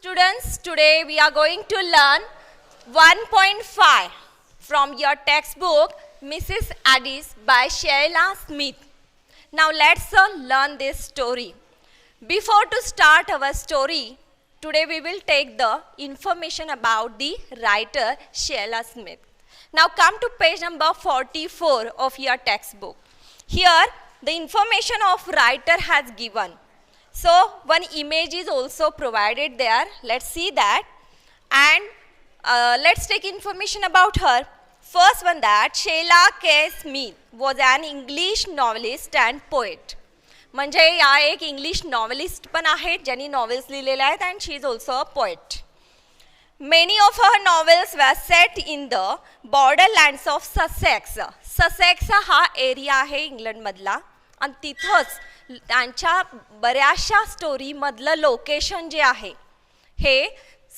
students, today we are going to learn 1.5 from your textbook Mrs. Addis by Sheila Smith. Now let's learn this story. Before to start our story, today we will take the information about the writer Sheila Smith. Now come to page number 44 of your textbook. Here the information of writer has given. So one image is also provided there. Let's see that, and let's take information about her. First one, that Sheila K. Smith was an English novelist and poet. म्हणजे या एक English novelist पण आहेत ज्यांनी novels लिहिलेले आहेत, and she is also a poet. Many of her novels were set in the borderlands of Sussex. Sussex हा area आहे इंग्लंडमधला, आणि तिथंच त्यांच्या बऱ्याचशा स्टोरीमधलं लोकेशन जे आहे हे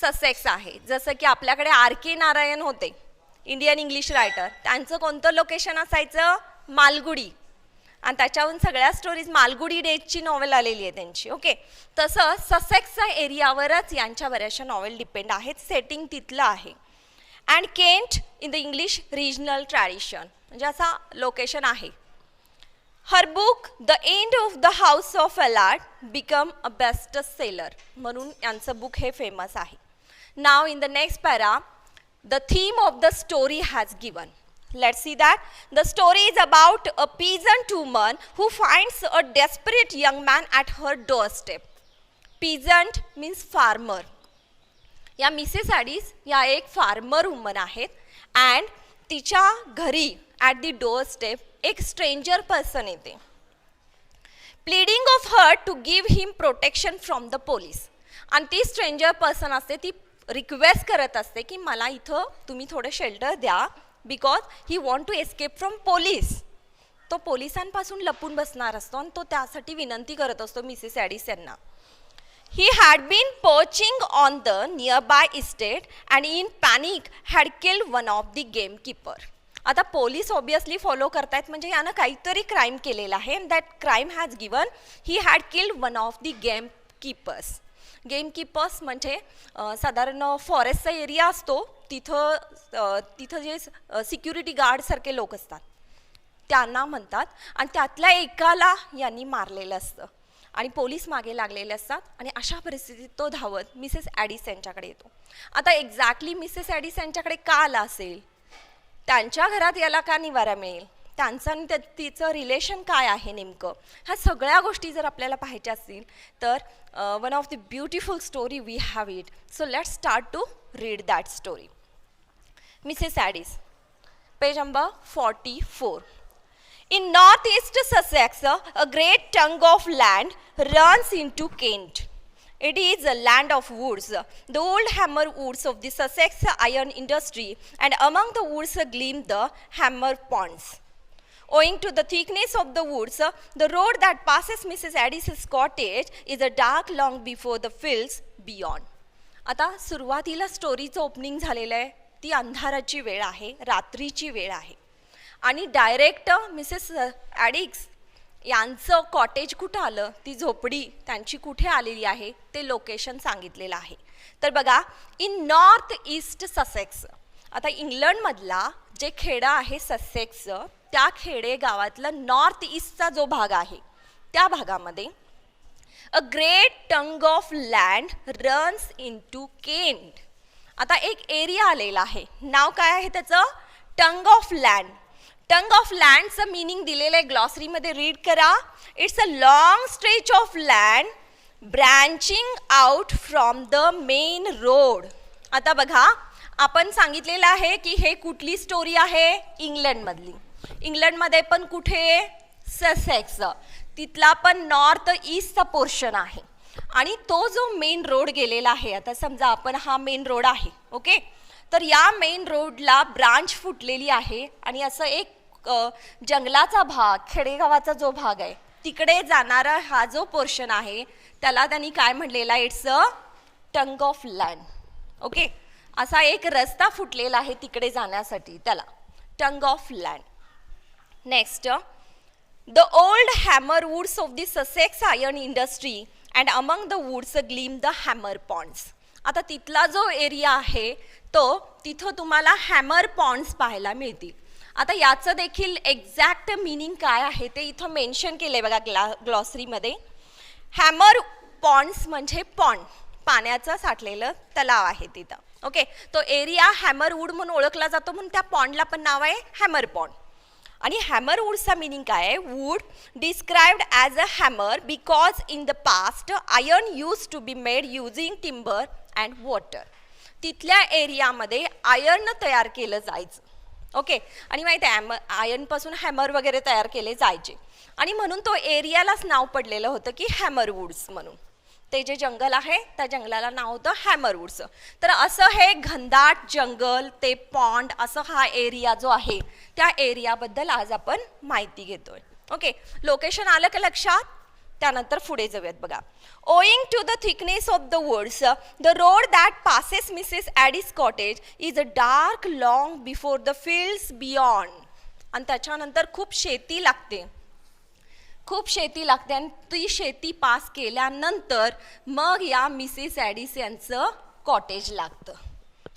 ससेक्स आहे. जसं की आपल्याकडे R.K. नारायण होते, इंडियन इंग्लिश रायटर. त्यांचं कोणतं लोकेशन असायचं? मालगुडी. आणि त्याच्याहून सगळ्या स्टोरीज मालगुडी डेजची नॉवेल आलेली आहे त्यांची. ओके, तसं ससेक्सच्या एरियावरच यांच्या बऱ्याचशा नॉवेल डिपेंड आहेत. सेटिंग तिथलं आहे. And Kent in the English regional tradition, म्हणजे असा लोकेशन आहे. Her book the end of the house of Alard become a best seller, म्हणून यांचं बुक हे फेमस आहे. नाव in the next para the theme of the story has given. Let's see that. The story is about a peasant woman who finds a desperate young man at her doorstep. Peasant means farmer. या Mrs Addis या एक farmer woman आहेत, and तिच्या घरी at the door step एक stranger person येते. Pleading of her to give him protection from the police. आणि ती स्ट्रेंजर पर्सन असते, ती रिक्वेस्ट करत असते की मला इथं तुम्ही थोडं शेल्टर द्या, because he want to escape from police. तो पोलिसांपासून लपून बसणार असतो आणि तो त्यासाठी विनंती करत असतो मिसेस ॲडिस यांना. He had been perching on the nearby estate and in panic had killed one of the gamekeeper. आता पोलीस ऑब्वियसली फॉलो करतायत, म्हणजे यानं काहीतरी क्राईम केलेला आहे, and that crime has given he had killed one of the gamekeepers. Gamekeepers म्हणजे साधारण फॉरेस्टचा area असतो, तिथं जे सिक्युरिटी गार्डसारखे लोक असतात त्यांना म्हणतात. आणि त्यातल्या एकाला यांनी मारलेलं असतं आणि पोलीस मागे लागलेले असतात, आणि अशा परिस्थितीत तो धावत मिसेस ॲडिस यांच्याकडे येतो. आता एक्झॅक्टली मिसेस ॲडिस यांच्याकडे का आला असेल, त्यांच्या घरात याला का निवारा मिळेल, त्यांचं आणि तिचं रिलेशन काय आहे नेमकं, ह्या सगळ्या गोष्टी जर आपल्याला पाहायच्या असतील तर one of the beautiful story we have it. So let's start to read that story. Mrs. Addis, page number 44. In northeast Sussex, a great tongue of land runs into Kent. It is a land of woods, the old hammer woods of the Sussex iron industry, and among the woods gleam the hammer ponds. Owing to the thickness of the woods, the road that passes Mrs. Addis's cottage is a dark long before the fields beyond. आता सुरुवातीला स्टोरीचं opening झालेलं आहे, ती अंधाराची वेळ आहे, रात्रीची वेळ आहे, आणि डायरेक्ट मिसेस ॲडिस यांचं कॉटेज कुठं आलं, ती झोपडी त्यांची कुठे आलेली आहे ते लोकेशन सांगितलेलं आहे. तर बघा, इन नॉर्थ ईस्ट ससेक्स. आता इंग्लंडमधला जे खेडं आहे ससेक्स, त्या खेडे गावातलं नॉर्थ ईस्टचा जो भाग आहे त्या भागामध्ये a great tongue of land runs into Kent. आता एक एरिया आलेला आहे, नाव काय आहे त्याचं? Tongue of land. Tongue of लँडचं मिनिंग दिलेलं आहे ग्लॉसरीमध्ये, रीड करा. It's a long stretch of land branching out from the main road. आता बघा, आपण सांगितलेलं आहे की हे कुठली स्टोरी आहे? इंग्लंडमधली. इंग्लंडमध्ये पण कुठे? ससेक्स. तिथला पण नॉर्थ ईस्टचा पोर्शन आहे, आणि तो जो मेन रोड गेलेला आहे, आता समजा आपण हा मेन रोड आहे, ओके, तर या मेन रोडला ब्रांच फुटलेली आहे, आणि असं एक जंगलाचा भाग, खेडेगावाचा जो भाग आहे तिकडे जाणारा हा जो पोर्शन आहे त्याला त्यांनी काय म्हणलेला? It's a tongue of land. Okay, असा एक रस्ता फुटलेला आहे तिकडे जाण्यासाठी, त्याला tongue of land. Next, the old hammer woods of the Sussex iron industry and among the woods gleam the hammer ponds. आता तिथला जो एरिया आहे तो तिथं तुम्हाला हॅमर पॉन्ड्स पाहायला मिळतील. आता याचं देखील एक्झॅक्ट मीनिंग काय आहे ते इथं मेन्शन केलं आहे बघा ग्लॉसरीमध्ये. हॅमर पॉन्ड्स म्हणजे पॉन्ड, पाण्याचं साठलेलं तलाव आहे तिथं. ओके, तो एरिया हॅमरवूड म्हणून ओळखला जातो, म्हणून त्या पॉन्डला पण नाव आहे हॅमर पॉन्ड. आणि हॅमरवूडचा मीनिंग काय आहे? Wood described as a hammer because in the past iron use to be made using timber and water. तिथल्या एरियामध्ये आयर्न तयार केलं जायचं. ओके, आणि माहिती आहे आयर्नपासून हॅमर वगैरे तयार केले जायचे आणि म्हणून तो एरियालाच नाव पडलेलं होतं की हॅमरवूड्स म्हणून. ते जे जंगल आहे त्या जंगलाला नाव होतं हॅमरवूड्स. तर असं हे घनदाट जंगल, ते पॉन्ड, असं हा एरिया जो आहे त्या एरियाबद्दल आज आपण माहिती घेतोय. ओके, लोकेशन आलं का लक्षात? त्यानंतर पुढे जाऊयात बघा. Owing to the thickness of the woods the road that passes Mrs Adis cottage is a dark long before the fields beyond. आणि त्याच्यानंतर खूप शेती लागते आणि ती शेती पास केल्यानंतर मग या मिसेस ॲडिस यांचं कॉटेज लागतं.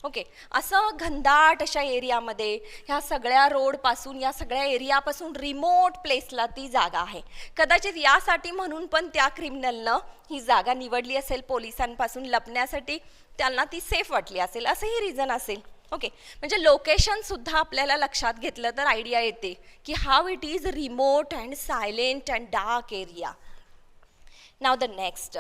ओके, असं घनदाट अशा एरियामध्ये ह्या सगळ्या रोडपासून, या सगळ्या एरियापासून रिमोट प्लेसला ती जागा आहे. कदाचित यासाठी म्हणून पण त्या क्रिमिनलनं ही जागा निवडली असेल, पोलिसांपासून लपण्यासाठी त्यांना ती सेफ वाटली असेल, असंही रिझन असेल. ओके, म्हणजे लोकेशनसुद्धा आपल्याला लक्षात घेतलं तर आयडिया येते की how it is remote and silent and dark area. Now the next,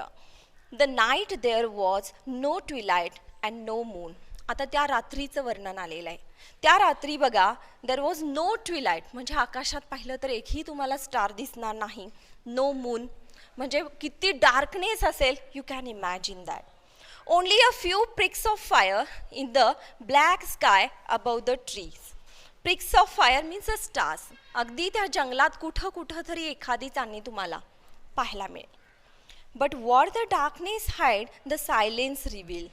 the night there was no twilight and no moon. आता त्या रात्रीचं वर्णन आलेलं आहे. त्या रात्री बघा, देअर वॉज नो ट्विलाइट म्हणजे आकाशात पाहिलं तर एकही तुम्हाला स्टार दिसणार नाही. नो मून म्हणजे किती डार्कनेस असेल, you can imagine that. Only a few pricks of fire in the black sky above the trees. Pricks of fire means a stars. अगदी त्या जंगलात कुठं तरी एखादी चांदणी तुम्हाला पाहायला मिळेल. But what the darkness hide, the silence reveal.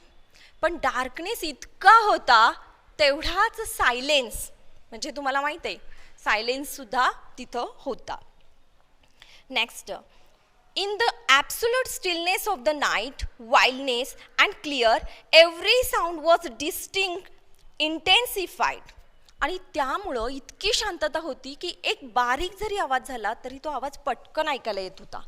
पण डार्कनेस इतका होता तेवढाच सायलेन्स, म्हणजे तुम्हाला माहित आहे सायलेन्स सुद्धा तिथं होता. Next, in the absolute stillness of the night, wildness and clear, every sound was distinct, intensified. आणि त्यामुळं इतकी शांतता होती की एक बारीक जरी आवाज झाला तरी तो आवाज पटकन ऐकायला येत होता.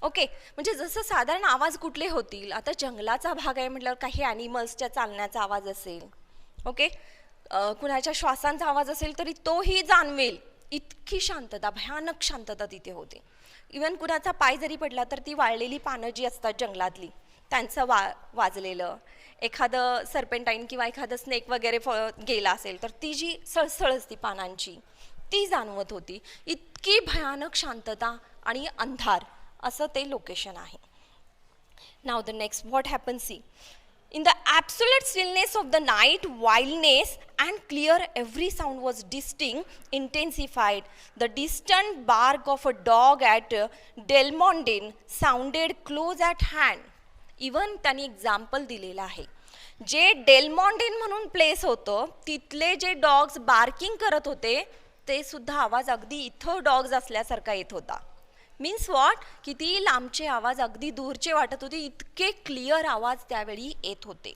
ओके, म्हणजे जसं साधारण आवाज कुठले होतील, आता जंगलाचा भाग आहे म्हटल्यावर काही ॲनिमल्सच्या चालण्याचा आवाज असेल, ओके, कुणाच्या श्वासांचा आवाज असेल तरी तोही जाणवेल. इतकी शांतता, भयानक शांतता तिथे होते. इवन कुणाचा पाय जरी पडला तर ती वाळलेली पानं जी असतात जंगलातली त्यांचं वाजलेलं, एखादं सर्पेंटाईन किंवा एखादं स्नेक वगैरे गेला असेल तर ती जी सळसळ असती पानांची ती जाणवत होती. इतकी भयानक शांतता आणि अंधार असं ते लोकेशन आहे. Now the next, what happen see. In the absolute stillness of the night, wildness and clear, every sound was distinct, intensified. The distant bark of a dog at Delmondin sounded close at hand. Even त्यांनी example दिलेलं आहे. जे डेलमॉन्डिन म्हणून place होतं तिथले जे dogs barking करत होते ते सुद्धा आवाज अगदी इथं डॉग्स असल्यासारखा येत होता. मीन्स वॉट, किती लांबचे आवाज अगदी दूरचे वाटत होते, इतके क्लिअर आवाज त्यावेळी येत होते.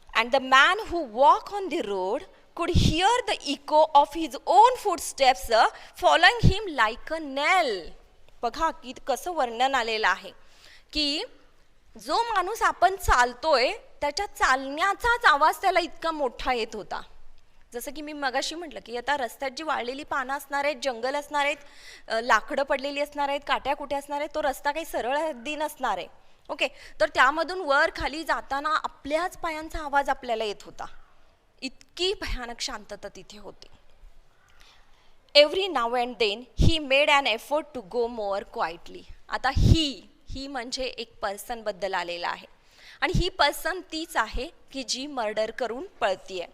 And the man who walk on the road could hear the echo of his own footsteps following him like a nail. बघा की कसं वर्णन आलेलं आहे की जो माणूस आपण चालतोय त्याच्या चालण्याचाच आवाज त्याला इतका मोठा येत होता. जसं की मी मगाशी म्हटलं की आता रस्त्यात जी वाळलेली पानं असणार आहेत, जंगल असणार आहेत, लाकडं पडलेली असणार आहेत, काट्या कुठे असणार आहेत, तो रस्ता काही सरळ अगदी नसणार आहे. ओके, तर त्यामधून वर खाली जाताना आपल्याच पायांचा आवाज आपल्याला येत होता. इतकी भयानक शांतता तिथे होती. Every now and then he made an effort to go more quietly. आता ही म्हणजे एक पर्सन बद्दल आलेला आहे आणि ही पर्सन तीच आहे की जी मर्डर करून पळतीये.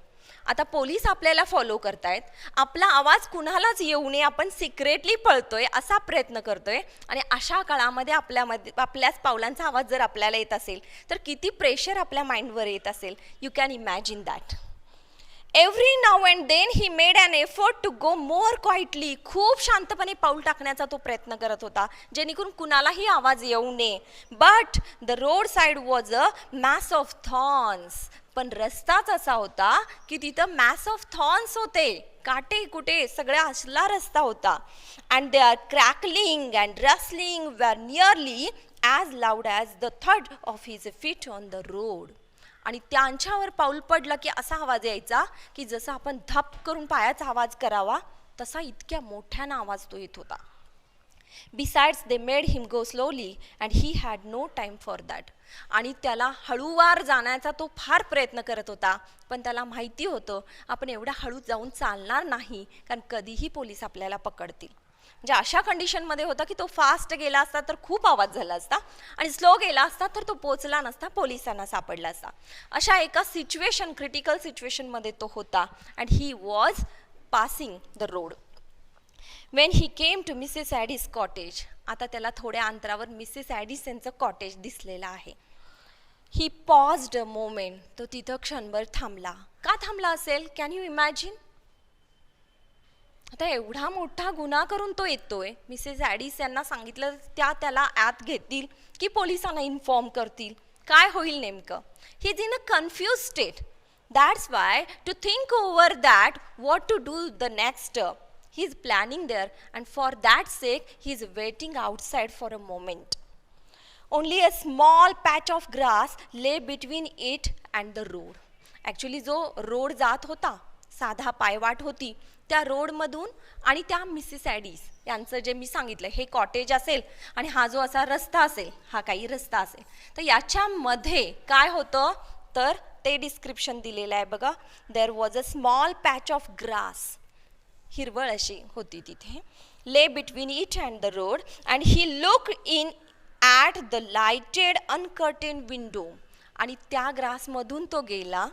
आता पोलीस आपल्याला फॉलो करतायत, आपला आवाज कुणालाच येऊ नये, आपण सिक्रेटली पळतोय असा प्रयत्न करतोय आणि अशा काळामध्ये आपल्याच पावलांचा आवाज जर आपल्याला येत असेल तर किती प्रेशर आपल्या माइंडवर येत असेल. You can imagine that. Every now and then he made an effort to go more quietly. खूप शांतपणे पाऊल टाकण्याचा तो प्रयत्न करत होता जेणेकरून कुणालाही आवाज येऊ नये. But the roadside was a mass of thorns. पण रस्ताच असा होता की तिथं मॅस ऑफ थॉर्न्स होते, काटे कुटे सगळा असला रस्ता होता. And they are crackling and rustling were nearly as loud as the thud of his feet on the road. आणि त्यांच्यावर पाऊल पडलं की असा आवाज यायचा की जसं आपण धप करून पायाचा आवाज करावा तसा इतक्या मोठ्यानं आवाज तो येत होता. Besides they made him go slowly and he had no time for that. आणि त्याला हळूवार जाण्याचा तो फार प्रयत्न करत होता, पण त्याला माहिती होतं आपण एवढ्या हळू जाऊन चालणार नाही कारण कधीही पोलीस आपल्याला पकडतील. म्हणजे अशा कंडिशनमध्ये होता की तो फास्ट गेला असता तर खूप आवाज झाला असता आणि स्लो गेला असता तर तो पोचला नसता, पोलिसांना सापडला असता. अशा एका सिच्युएशन, क्रिटिकल सिच्युएशनमध्ये तो होता. And he was passing the road when he came to Mrs Adis cottage. आता त्याला थोड्या अंतरावर मिसेस ॲडिस यांचं कॉटेज दिसलेलं आहे. ही पॉज्ड अ मोमेंट. तो तिथं क्षणभर थांबला. का थांबला असेल? Can you imagine? आता एवढा मोठा गुन्हा करून तो येतोय. मिसेस ॲडिस यांना सांगितलं त्याला आत घेतील की पोलिसांना इन्फॉर्म करतील, काय होईल नेमकं? He is in a confuse state. That's why to think over that what to do the next he is planning there, and for that sake he is waiting outside for a moment. Only a small patch of grass lay between it and the road. Actually जो road जात होता, साधा पायवाट होती, त्या रोडमधून आणि त्या Mrs ॲडिस यांचं जे मी सांगितलं हे कॉटेज असेल आणि हा जो असा रस्ता असेल, हा काही रस्ता असेल, तर याच्यामध्ये काय होतं तर ते डिस्क्रिप्शन दिलेलं आहे बघा. There was a small patch of grass. हिरवळ अशी होती तिथे. Lay between it and the road and he look in at the lighted uncurtain window. आणि त्या ग्रासमधून तो गेला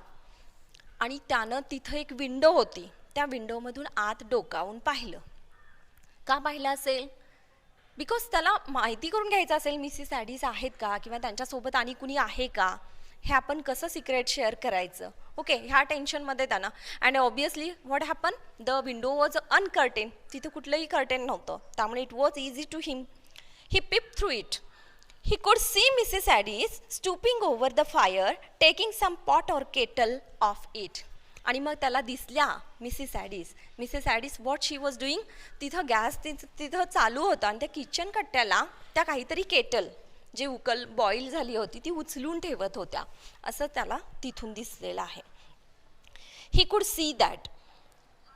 आणि त्यानं तिथं एक विंडो होती, त्या विंडोमधून आत डोकावून पाहिलं. का पाहिलं असेल? बिकॉज त्याला माहिती करून घ्यायचं असेल मिसेस ॲडिस आहेत का किंवा त्यांच्यासोबत आणि कुणी आहे का, हे आपण कसं सिक्रेट शेअर करायचं. ओके, ह्या टेन्शनमध्ये त्यांना. And obviously what happen, the window was uncurtain. तिथं कुठलंही कर्टेन नव्हतं, त्यामुळे it was easy to him. He peep through it. He could see Mrs Adis stooping over the fire taking some pot or kettle off it. आणि मग त्याला दिसल्या Mrs ॲडिस. Mrs Adis what she was doing, तिथं gas तिथं चालू होता आणि त्या किचन कट्ट्याला त्या काहीतरी केटल जे उकल बॉईल झाली होती ती उचलून ठेवत होत्या, असं त्याला तिथून दिसलेलं आहे. He could see that.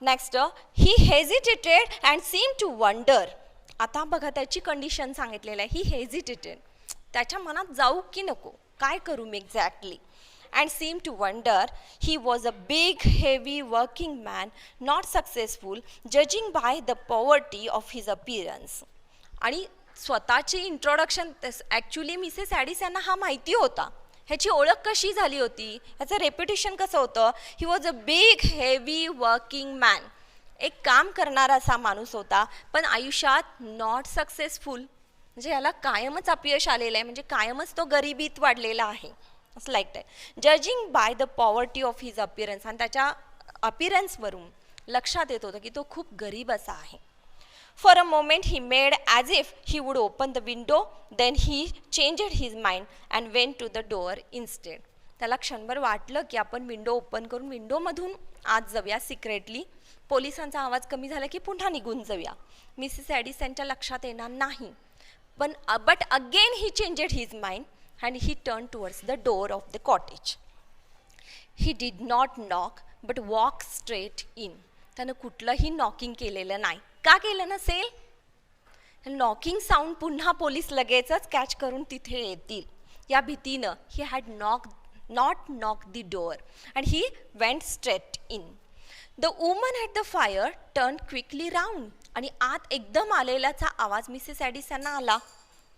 Next, he hesitated and seem to wonder. आता बघा त्याची कंडिशन सांगितलेलं आहे. ही हेजिटेटेड, त्याच्या मनात जाऊ की नको, काय करू मी exactly. And seem to wonder. He was a big heavy working man, not successful judging by the poverty of his appearance. आणि स्वतःची इंट्रोडक्शन ॲक्च्युली मिसेस ॲडिस यांना हा माहिती होता. ह्याची ओळख कशी झाली होती, ह्याचं रेप्युटेशन कसं होतं. ही was a big heavy working man. एक काम करणारा असा माणूस होता, पण आयुष्यात नॉट सक्सेसफुल. म्हणजे याला कायमच अपयश आलेलं आहे, म्हणजे कायमच तो गरिबीत वाढलेला आहे असं लाईक आहे. Judging by the poverty of his appearance. आणि त्याच्या अपीरन्सवरून लक्षात येत होतं की तो खूप गरीब असा आहे. For a moment he made as if he would open the window, then he changed his mind and went to the door instead. त्याला क्षणभर वाटलं की आपण विंडो ओपन करून विंडोमधून आत जाऊया सिक्रेटली. पोलिसांचा आवाज कमी झाला की पुन्हा निघून जाऊया. मिसेस ॲडिस त्यांच्या लक्षात येणार नाही. पण but again he changed his mind and he turn towards the door of the cottage. He did not knock but walk straight in. त्यानं कुठलंही नॉकिंग केलेलं नाही. का केलं नसेल? नॉकिंग साऊंड पुन्हा पोलीस लगेचच कॅच करून तिथे येतील या भीतीनं he had not knock the door and he went straight in. The woman at the fire turn quickly round. आणि आत एकदम आलेल्याचा आवाज मिसेस ॲडिस यांना आला.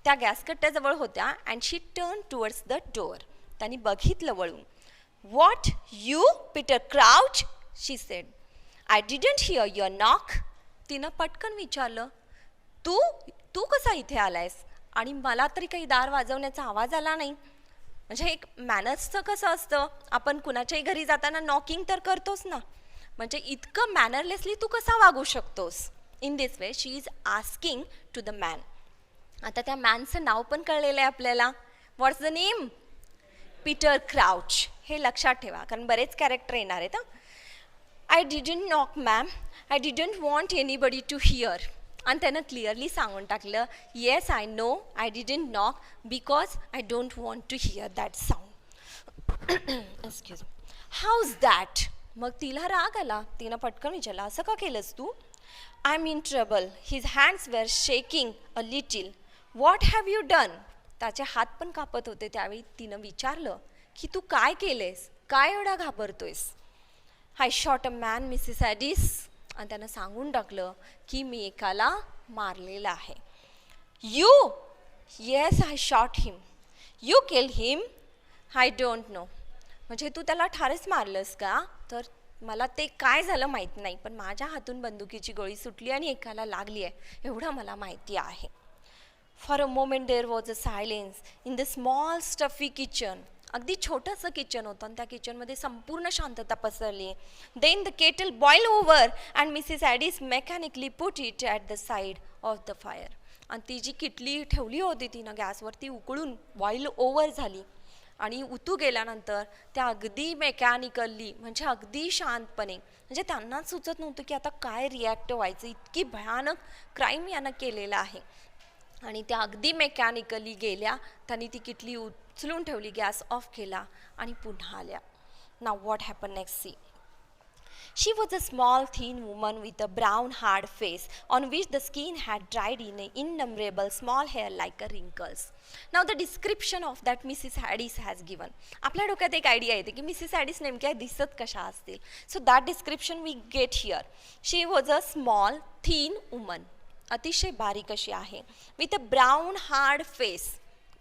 त्या गॅस कट्ट्याजवळ होत्या. And she turn towards the door. त्यांनी बघितलं वळून. What you Peter Crouch, she sed. I didn't here your knock. तिनं पटकन विचारलं, तू कसा इथे आलायस आणि मला तरी काही दार वाजवण्याचा आवाज आला नाही. म्हणजे एक मॅनर्सचं कसं असतं, आपण कुणाच्याही घरी जाताना नॉकिंग तर करतोच ना, म्हणजे इतकं मॅनरलेसली तू कसा वागू शकतोस. In this way she is asking to the man. आता त्या मॅनचं नाव पण कळलेलं आहे आपल्याला. What's the name? Peter Crouch. हे लक्षात ठेवा कारण बरेच कॅरेक्टर येणार आहेत. I didn't knock ma'am, I didn't want anybody to hear. आणि त्यानं क्लिअरली सांगून टाकलं, yes I know I didn't knock because I don't want to hear that sound. Excuse. How's that? मग तिला राग आला. तिनं पटकन विचारला, असं का केलंस तू? I am in trouble. His hands were shaking a little. What have you done? त्याचे हात पण कापत होते. त्यावेळी तिनं विचारलं की तू काय केलेस, काय एवढा घाबरतोयस? I shot a man Mrs Adis. आणि त्यानं सांगून टाकलं की मी एकाला मारलेलं आहे. You? Yes I shot him. You killed him? I don't know. म्हणजे तू त्याला ठारच मारलंस का? तर मला ते काय झालं माहीत नाही, पण माझ्या हातून बंदुकीची गोळी सुटली आणि एकाला लागली आहे एवढं मला माहिती आहे. For a moment there was a silence in the small stuffy kitchen. अगदी छोटंसं किचन होतं आणि त्या किचनमध्ये संपूर्ण शांतता पसरली. Then the kettle boil over and Mrs Adis mechanically put it at the side of the fire. आणि ती जी किटली ठेवली होती तिनं गॅसवरती उकळून बॉईल ओव्हर झाली आणि उतू गेल्यानंतर त्या अगदी मेकॅनिकली म्हणजे अगदी शांतपणे, म्हणजे त्यांनाच सुचत नव्हतं की आता काय रिॲक्ट व्हायचं, इतकी भयानक क्राईम यानं केलेलं आहे. आणि त्या अगदी मेकॅनिकली गेल्या. त्यांनी ती किटली उचलून ठेवली, गॅस ऑफ केला आणि पुन्हा आल्या. नाव what happen next see. She was a small, thin woman with a brown, hard face on which the skin had dried in innumerable small hair like wrinkles. Now the description of that Mrs. Addis has given. आपल्या डोक्यात एक idea येते की Mrs ॲडिस नेमक्या दिसत कशा असतील. So that description we get here. She was a small, thin woman. अतिशय बारीक अशी आहे. With a brown hard face.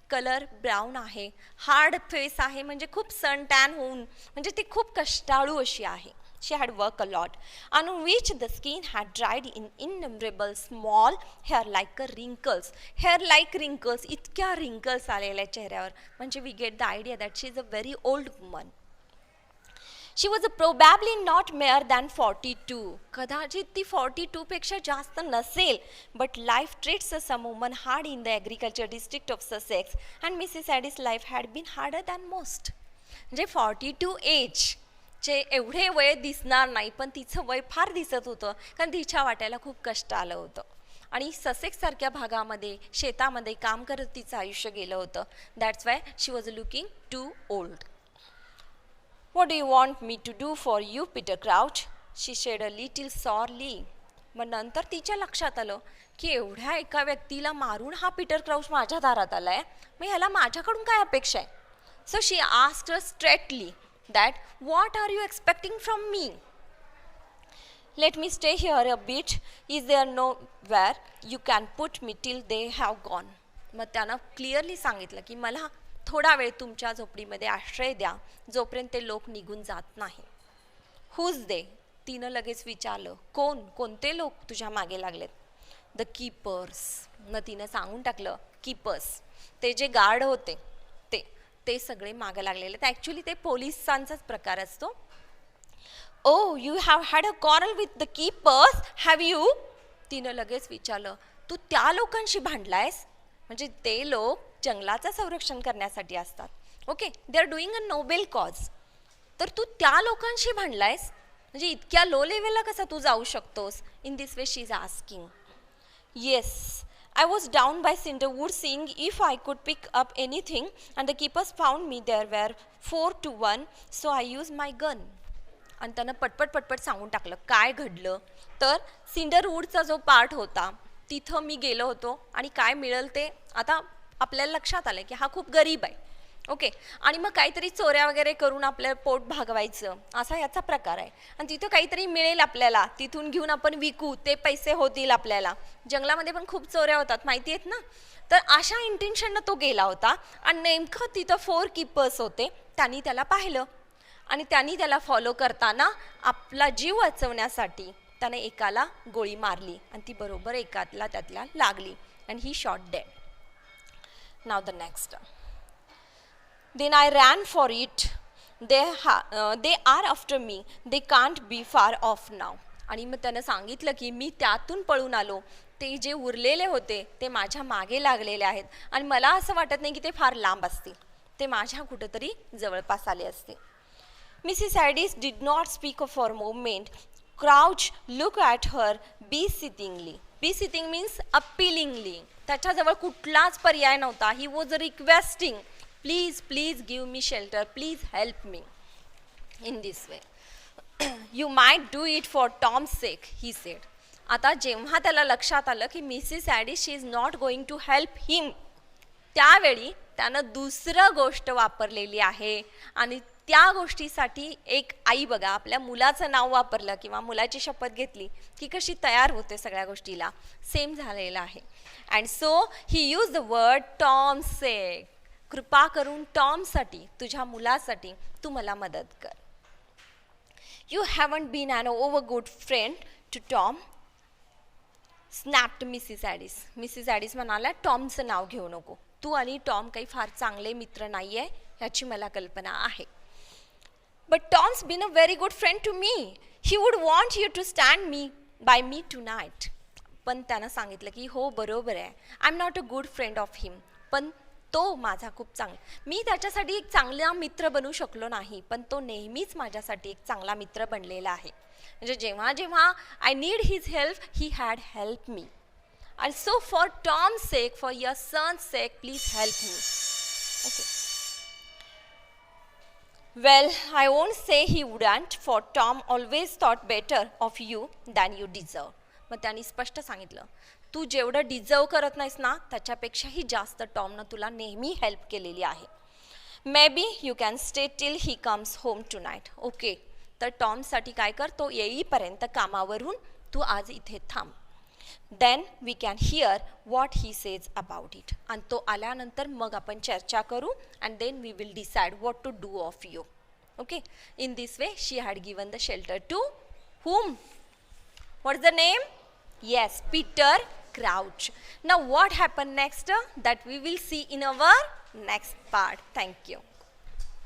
Colour brown आहे, हार्ड फेस आहे म्हणजे खूप सन टॅन होऊन म्हणजे ती खूप कष्टाळू अशी आहे. She had worked a lot, on which the skin had dried in innumerable small hair-like wrinkles. Hair-like wrinkles, इतक्या wrinkles आलेल्या चेहऱ्यावर, म्हणजे we get the idea that she is a very old woman. She was probably not more than 42. कदाचित ती 42 पेक्षा जास्त नसेल. But life treats some women hard in the agriculture district of Sussex, and Mrs. Addis' life had been harder than most. म्हणजे 42 age चे एवढे वय दिसणार नाही, पण तिचं वय फार दिसत होतं कारण तिच्या वाट्याला खूप कष्ट आलं होतं आणि ससेक्स सारख्या भागामध्ये शेतामध्ये काम करत तिचं आयुष्य गेलं होतं. That's why she was looking too old. What do you want me to do for you Peter Crouch? She said a little sourly. मग नंतर तिच्या लक्षात आलं की एवढ्या एका व्यक्तीला मारून हा पीटर क्राउच माझ्या दारात आला आहे, मग ह्याला माझ्याकडून काय अपेक्षा आहे? So she asked her straightly that what are you expecting from me? Let me stay here a bit. Is there nowhere you can put me till they have gone? मग त्यानं क्लिअरली सांगितलं की मला थोडा वेळ तुमच्या झोपडीमध्ये आश्रय द्या जोपर्यंत ते लोक निघून जात नाही. Who's they? तिनं लगेच विचारलं, कोणते लोक तुझ्या मागे लागलेत? The keepers. मग तिनं सांगून टाकलं, कीपर्स ते जे गार्ड होते ते सगळे मागे लागलेले. ॲक्च्युली ते पोलिसांचाच प्रकार असतो. Oh you have had a quarrel with the keepers have you? तिनं लगेच विचारलं, तू त्या लोकांशी भांडलायस? म्हणजे ते लोक जंगलाचं संरक्षण करण्यासाठी असतात. Okay, they are doing a Nobel cause. तर तू त्या लोकांशी भांडलायस म्हणजे इतक्या लो लेवलला कसा तू जाऊ शकतोस? In this way she is asking. Yes, I was down by Cinderwood seeing if I could pick up anything, and the keepers found me there were 4 to 1, so I used my gun. आणि त्यानं पटपट सांगून टाकलं काय घडलं. तर सिंडरवूडचा जो part होता तिथं मी गेलो होतो आणि काय मिळेल ते आता आपल्याला लक्षात आलं की हा खूप गरीब आहे. ओके, आणि मग काहीतरी चोऱ्या वगैरे करून आपलं पोट भागवायचं असा याचा प्रकार आहे. आणि तिथं काहीतरी मिळेल आपल्याला, तिथून घेऊन आपण विकू, ते पैसे होतील आपल्याला. जंगलामध्ये पण खूप चोऱ्या होतात माहिती आहेत ना. तर अशा इंटेन्शननं तो गेला होता आणि नेमकं तिथं 4 कीपर्स होते. त्यांनी त्याला पाहिलं आणि त्यांनी त्याला फॉलो करताना आपला जीव वाचवण्यासाठी त्याने एकाला गोळी मारली आणि ती बरोबर एकाला त्यातला लागली. And he shot dead. Now the next. Then I ran for it. They are after me. They can't be far off now. आणि मग त्यानं सांगितलं की मी त्यातून पळून आलो, ते जे उरलेले होते ते माझ्या मागे लागलेले आहेत आणि मला असं वाटत नाही की ते फार लांब असतील, ते माझ्या कुठंतरी जवळपास आले असतील. Mrs Addis did not speak for moment. Crouch look at her beseechingly. Beseeching means appealingly. त्याच्याजवळ कुठलाच पर्याय नव्हता. He was requesting, please please give me shelter, please help me in this way. You might do it for Tom's sake, he said. आता जेव्हा त्याला लक्षात आलं की Mrs Addis she is not going to help him, त्यावेळी त्यानं दुसरं गोष्ट वापरलेली आहे. आणि त्या गोष्टीसाठी एक आई बघा आपल्या मुलाचं नाव वापरलं किंवा मुलाची शपथ घेतली की कशी तयार होते सगळ्या गोष्टीला, सेम झालेलं आहे. And so he use the word Tom sake. कृपा करून टॉमसाठी, तुझ्या मुलासाठी तू मला मदत कर. You haven't been an over good friend to Tom, snapped Mrs ॲडिस. Mrs Addis म्हणाल्या टॉमचं नाव घेऊ नको, तू आणि टॉम काही फार चांगले मित्र नाही आहे ह्याची मला कल्पना आहे. But Tom's been a very good friend to me. He would want you to stand by me tonight. पण त्यानं सांगितलं की हो बरोबर आहे, I am not a good friend of him, पण तो माझा खूप चांगला, मी त्याच्यासाठी एक चांगला मित्र बनू शकलो नाही, पण तो नेहमीच माझ्यासाठी एक चांगला मित्र बनलेला आहे. म्हणजे जेव्हा जेव्हा I need his help, he had help me. And so for Tom's sake, for your son's sake, please help me. Okay. Well, I won't say he wouldn't, for Tom always thought better of you than you deserve. मग त्यांनी स्पष्ट सांगितलं, तू जेवढं deserve करत नाहीस ना त्याच्यापेक्षाही जास्त टॉमनं तुला नेहमी हेल्प केलेली आहे. Maybe you can stay till he comes home tonight. Okay, तर टॉमसाठी काय कर, तो येईपर्यंत कामावरून तू आज इथे थांब. Then we can hear what he says about it. आणि तो आल्यानंतर मग आपण चर्चा करू and then we will decide what to do of you. Okay. In this way she had given the shelter to whom? What is the name? Yes, Peter Crouch. Now what happened next? That we will see in our next part. Thank you.